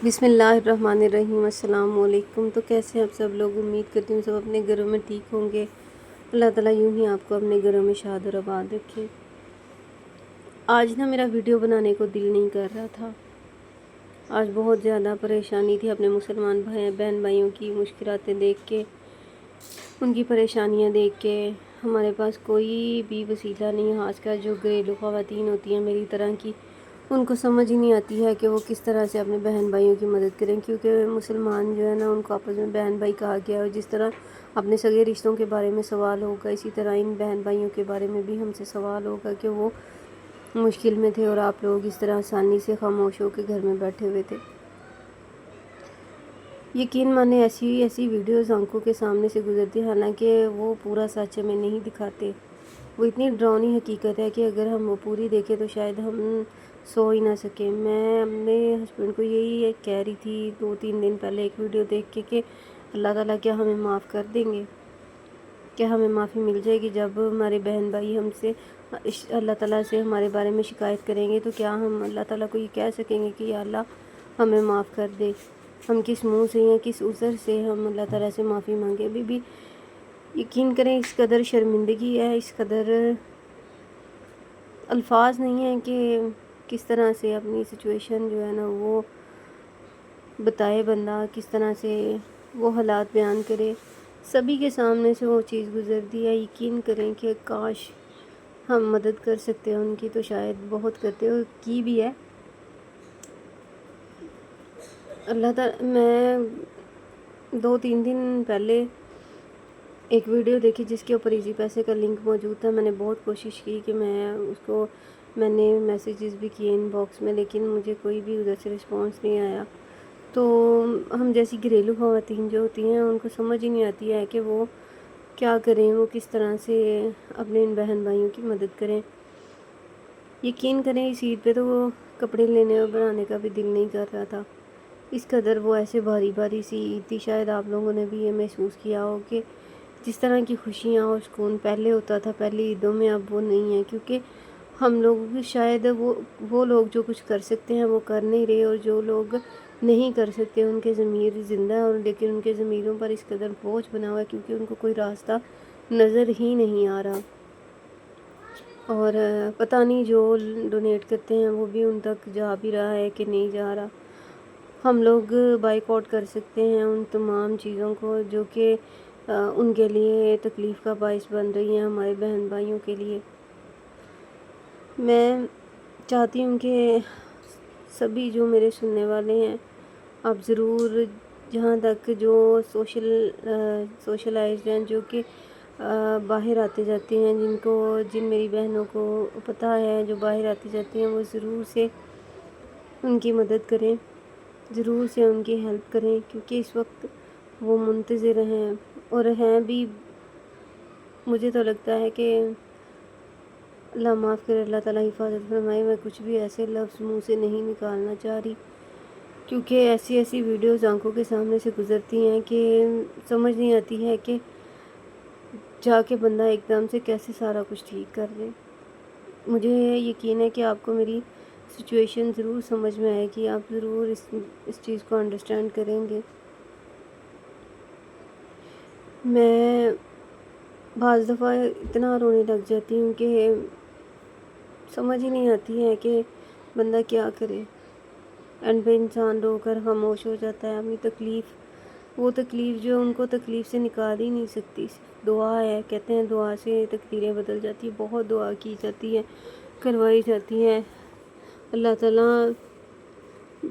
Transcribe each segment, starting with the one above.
बिस्मिल्लाहिर्रहमानिर्रहीम। अस्सलाम वालेकुम। तो कैसे हैं आप सब लोग? उम्मीद करती हूँ सब अपने घरों में ठीक होंगे। अल्लाह ताला यूं ही आपको अपने घरों में शाद और आबाद रखे। आज ना मेरा वीडियो बनाने को दिल नहीं कर रहा था। आज बहुत ज़्यादा परेशानी थी अपने मुसलमान बहन भाइयों की मुश्किलातें देख के, उनकी परेशानियाँ देख के। हमारे पास कोई भी वसीला नहीं, खासकर जो घरेलू ख़वातीन होती हैं मेरी तरह की, उनको समझ ही नहीं आती है कि वो किस तरह से अपने बहन भाइयों की मदद करें। क्योंकि मुसलमान जो है ना, उनको आपस में बहन भाई कहा गया है। जिस तरह अपने सगे रिश्तों के बारे में सवाल होगा, इसी तरह इन बहन भाइयों के बारे में भी हमसे सवाल होगा कि वो मुश्किल में थे और आप लोग इस तरह आसानी से खामोश होकर घर में बैठे हुए थे। यकीन माने ऐसी ऐसी वीडियोस आंखों के सामने से गुजरती है, हालांकि वो पूरा सच हमें नहीं दिखाते। वो इतनी डरावनी हकीकत है कि अगर हम वो पूरी देखें तो शायद हम सो ही ना सकें। मैं अपने हस्बैंड को यही कह रही थी 2-3 दिन पहले एक वीडियो देख के कि अल्लाह ताला क्या हमें माफ़ कर देंगे, क्या हमें माफ़ी मिल जाएगी जब हमारे बहन भाई हमसे अल्लाह ताला से हमारे बारे में शिकायत करेंगे, तो क्या हम अल्लाह ताला को ये कह सकेंगे कि या अल्लाह हमें माफ़ कर दे? हम किस मुंह से या किस उज़र से हम अल्लाह ताला से माफ़ी मांगे? अभी भी यकीन करें, इस कदर शर्मिंदगी है, इस कदर अल्फाज नहीं है कि किस तरह से अपनी सिचुएशन जो है ना वो बताए बंदा, किस तरह से वो हालात बयान करे। सभी के सामने से वो चीज़ गुजरती है। यकीन करें कि काश हम मदद कर सकते हैं उनकी, तो शायद बहुत करते और की भी है। अल्लाह ताला, मैं 2-3 दिन पहले एक वीडियो देखी जिसके ऊपर इजी पैसे का लिंक मौजूद था। मैंने बहुत कोशिश की कि मैंने मैसेजेस भी किए इनबॉक्स में, लेकिन मुझे कोई भी उधर से रिस्पांस नहीं आया। तो हम जैसी घरेलू ख़वातीन जो होती हैं, उनको समझ ही नहीं आती है कि वो क्या करें, वो किस तरह से अपने इन बहन भाइयों की मदद करें। यकीन करें, इस ईद पे तो वो कपड़े लेने और बनाने का भी दिल नहीं कर रहा था। इस कदर वो ऐसे भारी भारी सी ईद थी। शायद आप लोगों ने भी ये महसूस किया हो कि जिस तरह की खुशियाँ और सुकून पहले होता था पहली ईदों में, अब वो नहीं है। क्योंकि हम लोग शायद वो लोग जो कुछ कर सकते हैं वो कर नहीं रहे, और जो लोग नहीं कर सकते उनके ज़मीर ज़िंदा है, और लेकिन उनके ज़मीरों पर इस कदर बोझ बना हुआ है क्योंकि उनको कोई रास्ता नज़र ही नहीं आ रहा। और पता नहीं जो डोनेट करते हैं वो भी उन तक जा भी रहा है कि नहीं जा रहा। हम लोग बाइकआउट कर सकते हैं उन तमाम चीज़ों को जो कि उनके लिए तकलीफ़ का बाइस बन रही हैं, हमारे बहन भाइयों के लिए। मैं चाहती हूँ कि सभी जो मेरे सुनने वाले हैं, आप ज़रूर, जहाँ तक जो सोशलाइज्ड हैं, जो कि बाहर आते जाते हैं, जिन मेरी बहनों को पता है जो बाहर आती जाती हैं, वो ज़रूर से उनकी मदद करें, ज़रूर से उनकी हेल्प करें। क्योंकि इस वक्त वो मुंतज़िर हैं और हैं भी। मुझे तो लगता है कि अल्लाह माफ़ करे, अल्लाह ताला हिफाजत फरमाए। मैं कुछ भी ऐसे लफ्ज़ मुंह से नहीं निकालना चाह रही, क्योंकि ऐसी ऐसी वीडियोज़ आंखों के सामने से गुज़रती हैं कि समझ नहीं आती है कि जाके बंदा एकदम से कैसे सारा कुछ ठीक कर दे। मुझे यकीन है कि आपको मेरी सिचुएशन ज़रूर समझ में आएगी, आप ज़रूर इस चीज़ को अंडरस्टैंड करेंगे। मैं बाज़ दफ़ा इतना रोने लग जाती हूँ कि समझ ही नहीं आती है कि बंदा क्या करे। एंड पे इंसान रो कर खामोश हो जाता है। अपनी तकलीफ़, वो तकलीफ़ जो उनको तकलीफ़ से निकाल ही नहीं सकती। सिर्फ दुआ है, कहते हैं दुआ से तकदीरें बदल जाती है। बहुत दुआ की जाती है, करवाई जाती है। अल्लाह ताला,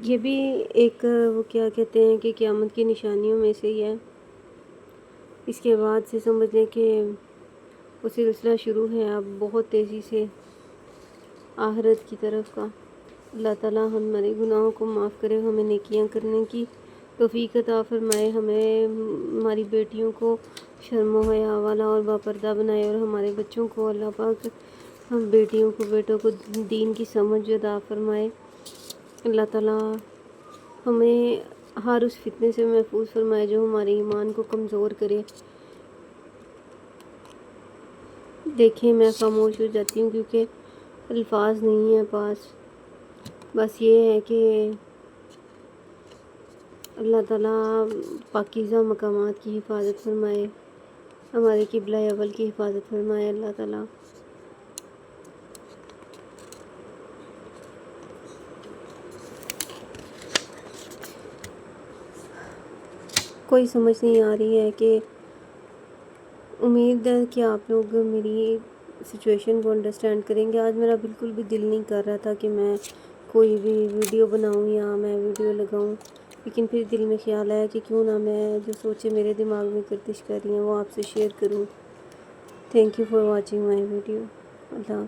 ये भी एक वो क्या कहते हैं कि क़यामत की निशानियों में से ही है। इसके बाद से समझ लें कि वो सिलसिला शुरू है अब बहुत तेज़ी से आखिरत की तरफ का। अल्लाह ताला हमारे गुनाहों को माफ़ करे, हमें नेकियां करने की तौफीक अता फरमाए, हमें हमारी बेटियों को शर्म व हया वाला और बापर्दा बनाए, और हमारे बच्चों को अल्लाह पाक, हम बेटियों को बेटों को दीन की समझ अता फरमाए। अल्लाह ताला हमें हर उस फितने से महफूज फरमाए जो हमारे ईमान को कमज़ोर करे। देखिए, मैं खामोश हो जाती हूँ क्योंकि अल्फाज नहीं है पास। बस ये है कि اللہ تعالیٰ پاکیزہ مقامات کی حفاظت فرمائے، ہمارے قبلہ اول کی حفاظت فرمائے اللہ تعالیٰ۔ کوئی سمجھ نہیں آ رہی ہے کہ امید ہے کہ آپ لوگ میری سچویشن کو انڈرسٹینڈ کریں گے۔ آج میرا بالکل بھی دل نہیں کر رہا تھا کہ میں کوئی بھی ویڈیو بناؤں یا میں ویڈیو لگاؤں، لیکن پھر دل میں خیال آیا کہ کیوں نہ میں جو سوچے میرے دماغ میں گردش کر رہی ہیں وہ آپ سے شیئر کروں۔ Thank you for watching my video. اللہ حافظ۔